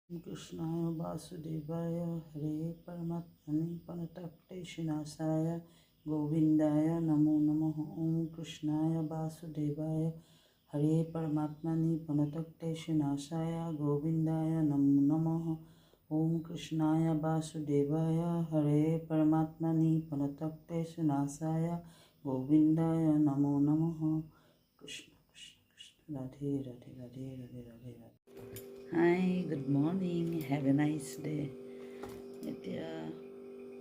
कृष्णाय वासुदेवाय हरे परमात्मने प्रणतक्लेशनाशाय गोविंदाय नमो नमः। ओम कृष्णाय वासुदेवाय हरे परमात्मने प्रणतक्लेशनाशाय गोविंदाय नमो नमः। ओम कृष्णाय वासुदेवाय हरे परमात्मने प्रणतक्लेशनाशाय गोविंदाय नमो नमः। Krishna Krishna Krishna Radhe Radhe Radhe Radhe Radhe Radhe. Hi, good morning. Have a nice day. এতিয়া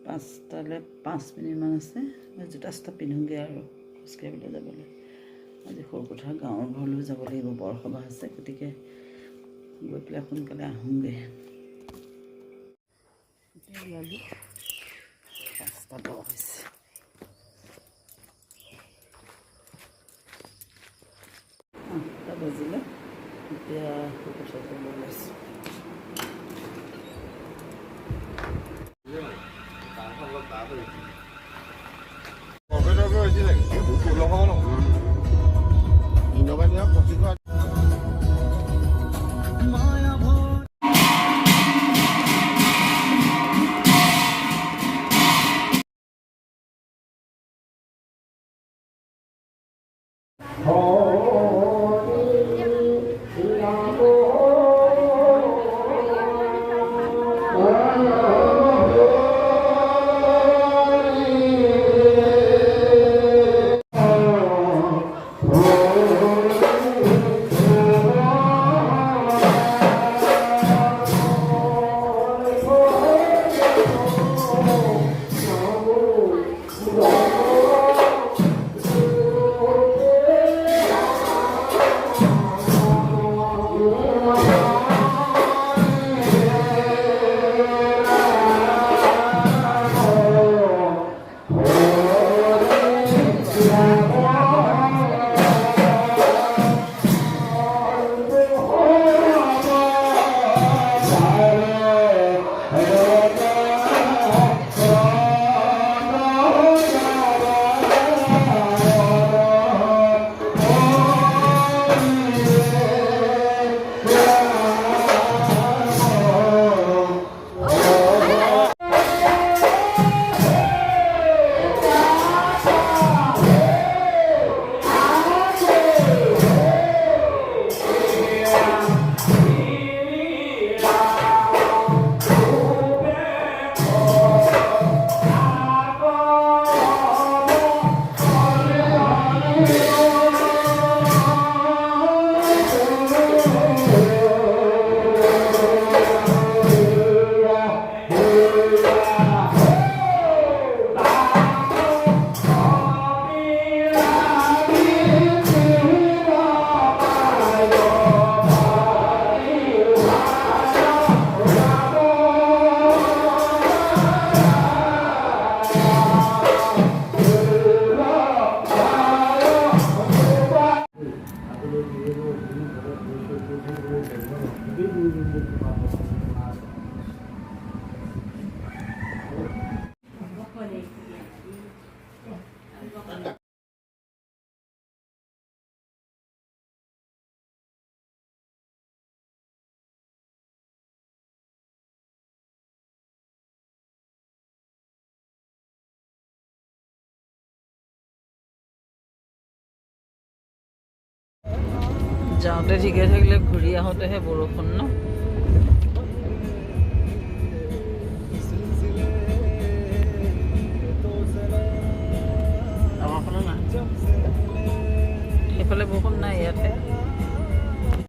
5:05 আছে। মই জোতা চোতা পিন্ধোগৈ আৰু খোজকাঢ়িবলৈ যাবলৈ। আজি সৰুপথাৰ গাঁৱৰ ঘৰলৈ যাব লাগিব, বৰসভা আছে, গতিকে গৈ পেলাই সোনকালে আহোঁগৈ। এতিয়া ওলালোঁ, 5:10 হৈছে। বাজিলে এতিয়া সৰুপথাৰ যাব ওলাইছোঁ। যাওঁতে ঠিকে থাকিলে ঘূৰি আহোঁতেহে বৰষুণ ন। আমাৰ ফালে নাই, সেইফালে বৰষুণ নাই, ইয়াতে